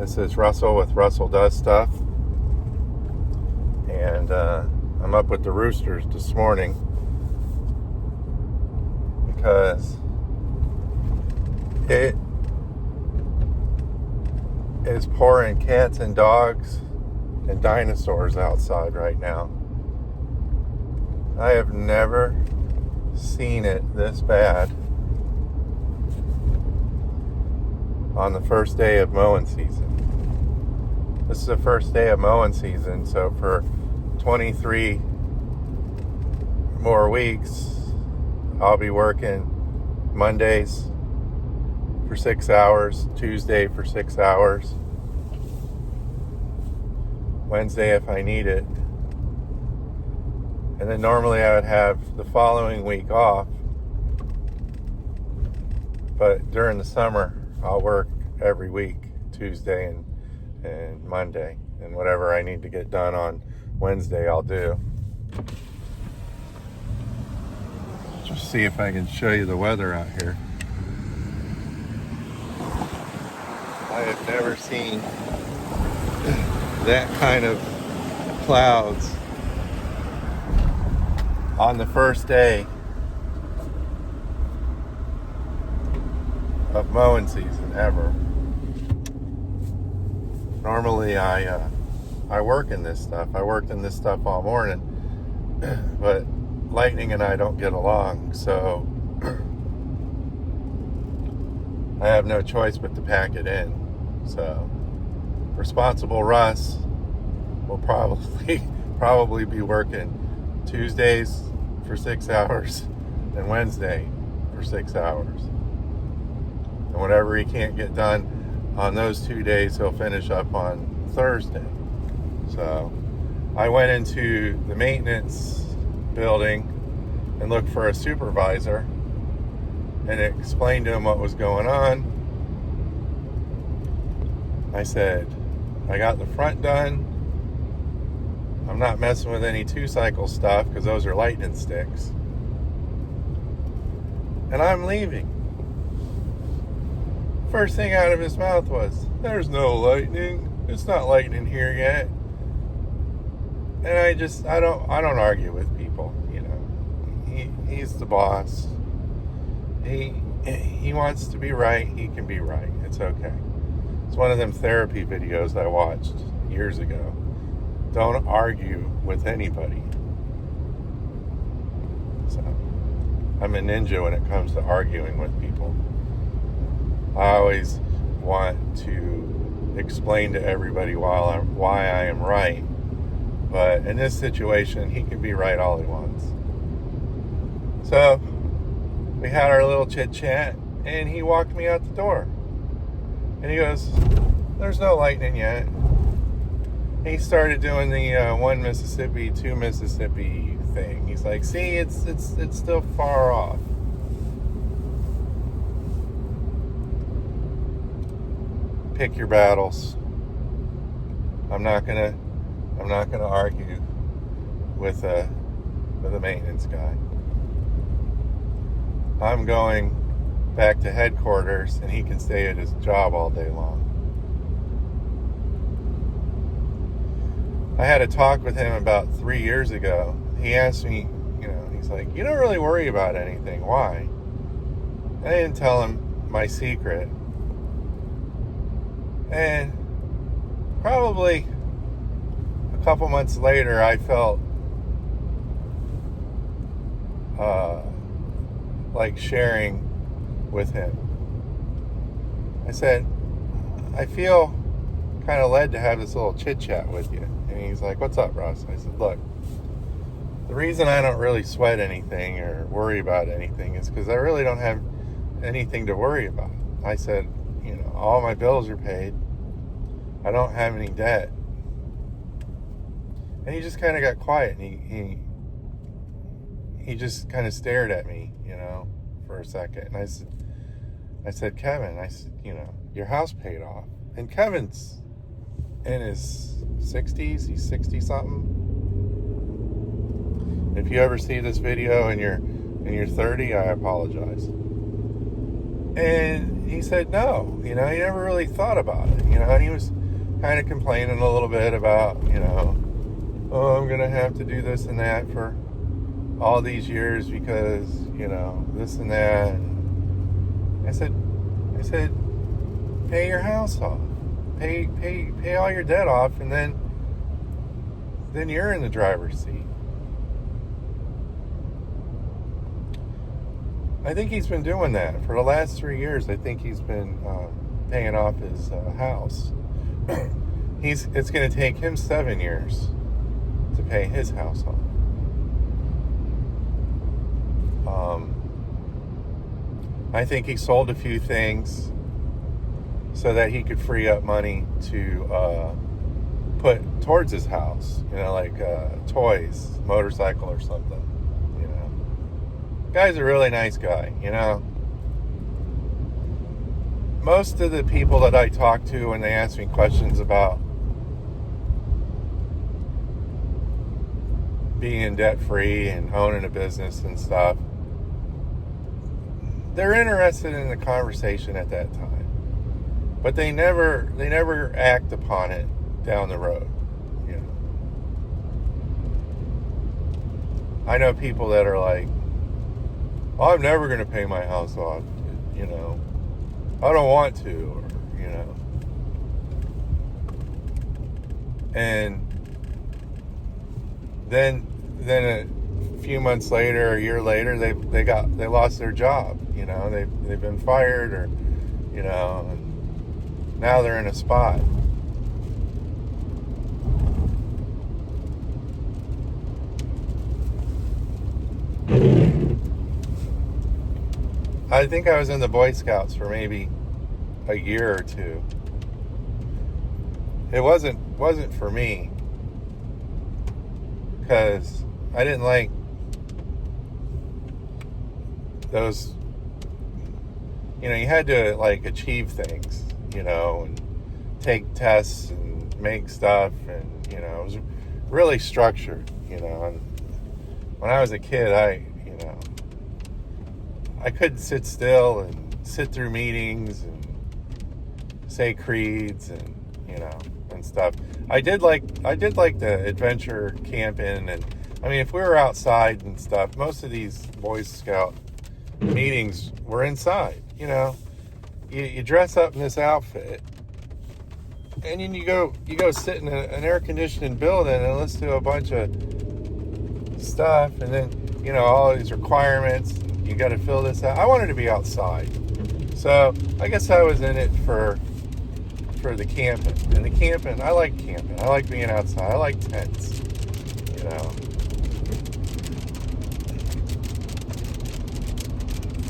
This is Russell with Russell Does Stuff. And I'm up with the roosters this morning because it is pouring cats and dogs and dinosaurs outside right now. I have never seen it this bad on the first day of mowing season. This is the first day of mowing season, so for 23 more weeks, I'll be working Mondays for 6 hours, Tuesday for 6 hours, Wednesday if I need it. And then normally I would have the following week off, but during the summer I'll work every week, Tuesday and Monday, and whatever I need to get done on Wednesday I'll do. Just see if I can show you the weather out here. I have never seen that kind of clouds on the first day of mowing season ever. Normally I work in this stuff. I worked in this stuff all morning, but Lightning and I don't get along, so I have no choice but to pack it in. So responsible Russ will probably be working Tuesdays for 6 hours and Wednesday for 6 hours. And whatever he can't get done on those 2 days, he'll finish up on Thursday. So I went into the maintenance building and looked for a supervisor and explained to him what was going on. I said, I got the front done. I'm not messing with any 2-cycle stuff because those are lightning sticks. And I'm leaving. First thing out of his mouth was, there's no lightning. It's not lightning here yet. And I don't argue with people, you know. He's the boss. He wants to be right. He can be right. It's okay. It's one of them therapy videos I watched years ago. Don't argue with anybody. So, I'm a ninja when it comes to arguing with people. I always want to explain to everybody why I am right. But in this situation, he can be right all he wants. So, we had our little chit-chat, and he walked me out the door. And he goes, there's no lightning yet. He started doing the 1 Mississippi, 2 Mississippi thing. He's like, see, it's still far off. Pick your battles. I'm not gonna argue with a maintenance guy. I'm going back to headquarters, and he can stay at his job all day long. I had a talk with him about 3 years ago. He asked me, he's like, you don't really worry about anything. Why? I didn't tell him my secret. And probably a couple months later, I felt like sharing with him. I said, I feel kind of led to have this little chit chat with you. And he's like, what's up, Russ? I said, look, the reason I don't really sweat anything or worry about anything is because I really don't have anything to worry about. I said, all my bills are paid. I don't have any debt. And he just kind of got quiet, and he just kind of stared at me, for a second. And I said, Kevin, your house paid off. And Kevin's in his 60s, he's 60 something. If you ever see this video and you're 30, I apologize. And he said no. He never really thought about it. And he was kind of complaining a little bit about, oh, I'm going to have to do this and that for all these years because, this and that. And I said, pay your house off. Pay all your debt off, and then you're in the driver's seat. I think he's been doing that for the last 3 years. I think he's been paying off his house. It's going to take him 7 years to pay his house off. I think he sold a few things so that he could free up money to put towards his house, like toys, motorcycle or something. Guy's a really nice guy, Most of the people that I talk to when they ask me questions about being debt-free and owning a business and stuff, they're interested in the conversation at that time. But they never act upon it down the road. I know people that are like, oh, I'm never going to pay my house off, I don't want to, or, And then a few months later, a year later, they lost their job, they've been fired, or, and now they're in a spot. I think I was in the Boy Scouts for maybe a year or two. It wasn't for me, because I didn't like those, you had to like achieve things, and take tests and make stuff, and it was really structured, and when I was a kid, I couldn't sit still and sit through meetings and say creeds and and stuff. I did like the adventure camping, and if we were outside and stuff, most of these Boy Scout meetings were inside. You dress up in this outfit, and then you go sit in an air conditioned building and listen to a bunch of stuff, and then all these requirements. You got to fill this out. I wanted to be outside, so I guess I was in it for the camping. And the camping, I like camping. I like being outside. I like tents.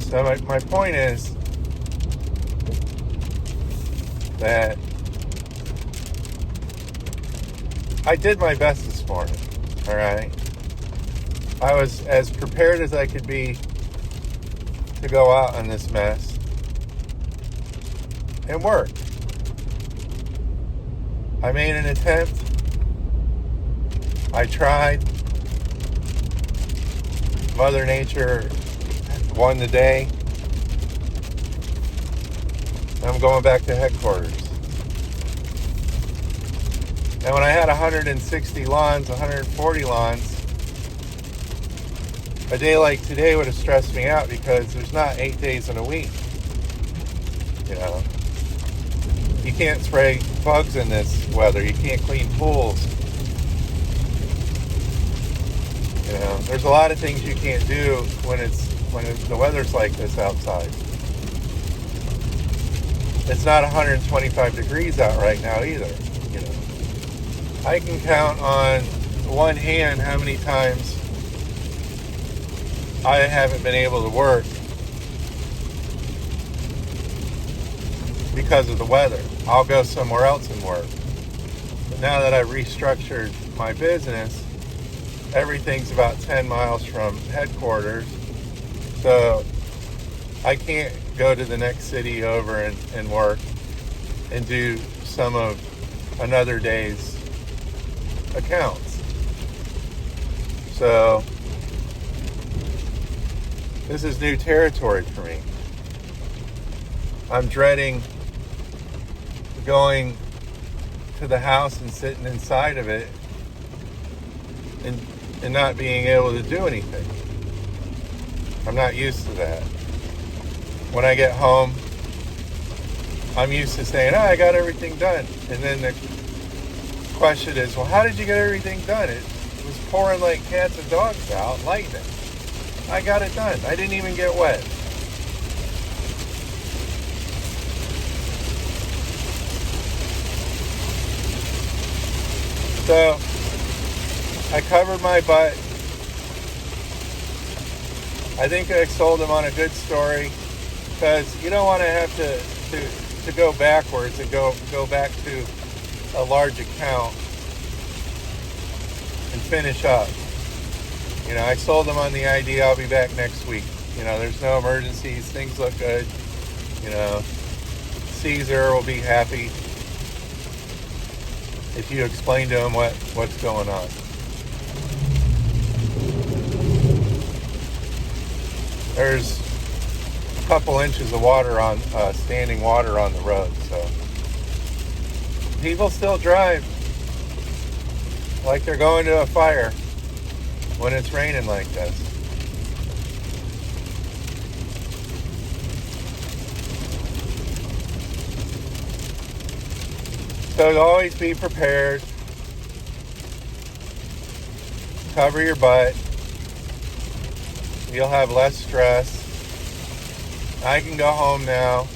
So my point is that I did my best this morning. All right, I was as prepared as I could be to go out on this mess and work. I made an attempt. I tried. Mother Nature won the day. I'm going back to headquarters. And when I had 160 lawns, 140 lawns, a day like today would have stressed me out, because there's not 8 days in a week. You can't spray bugs in this weather. You can't clean pools. There's a lot of things you can't do when the weather's like this outside. It's not 125 degrees out right now either. I can count on one hand how many times I haven't been able to work because of the weather. I'll go somewhere else and work. But now that I've restructured my business, everything's about 10 miles from headquarters, so I can't go to the next city over and work and do some of another day's accounts. So this is new territory for me. I'm dreading going to the house and sitting inside of it and not being able to do anything. I'm not used to that. When I get home, I'm used to saying, I got everything done. And then the question is, well, how did you get everything done? It was pouring like cats and dogs out, lightning. I got it done. I didn't even get wet. So, I covered my butt. I think I sold him on a good story, because you don't want to have to go backwards and go back to a large account and finish up. You know, I sold him on the idea I'll be back next week. You know, there's no emergencies. Things look good. You know, Caesar will be happy if you explain to him what's going on. There's a couple inches of water on standing water on the road, so people still drive like they're going to a fire when it's raining like this. So always be prepared. Cover your butt. You'll have less stress. I can go home now,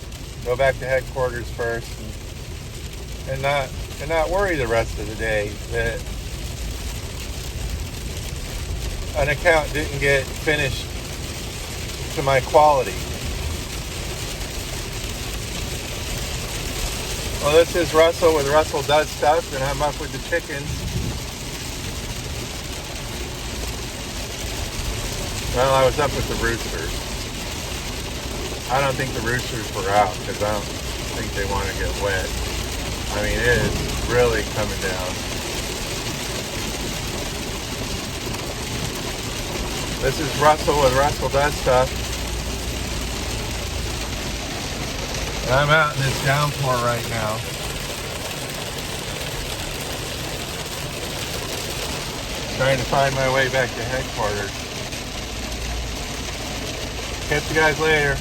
go back to headquarters first, and not worry the rest of the day that an account didn't get finished to my quality. Well, this is Russell with Russell Does Stuff, and I'm up with the chickens. Well, I was up with the roosters. I don't think the roosters were out because I don't think they want to get wet. I mean, it is really coming down. This is Russell with Russell Does Stuff. And I'm out in this downpour right now. Trying to find my way back to headquarters. Catch you guys later.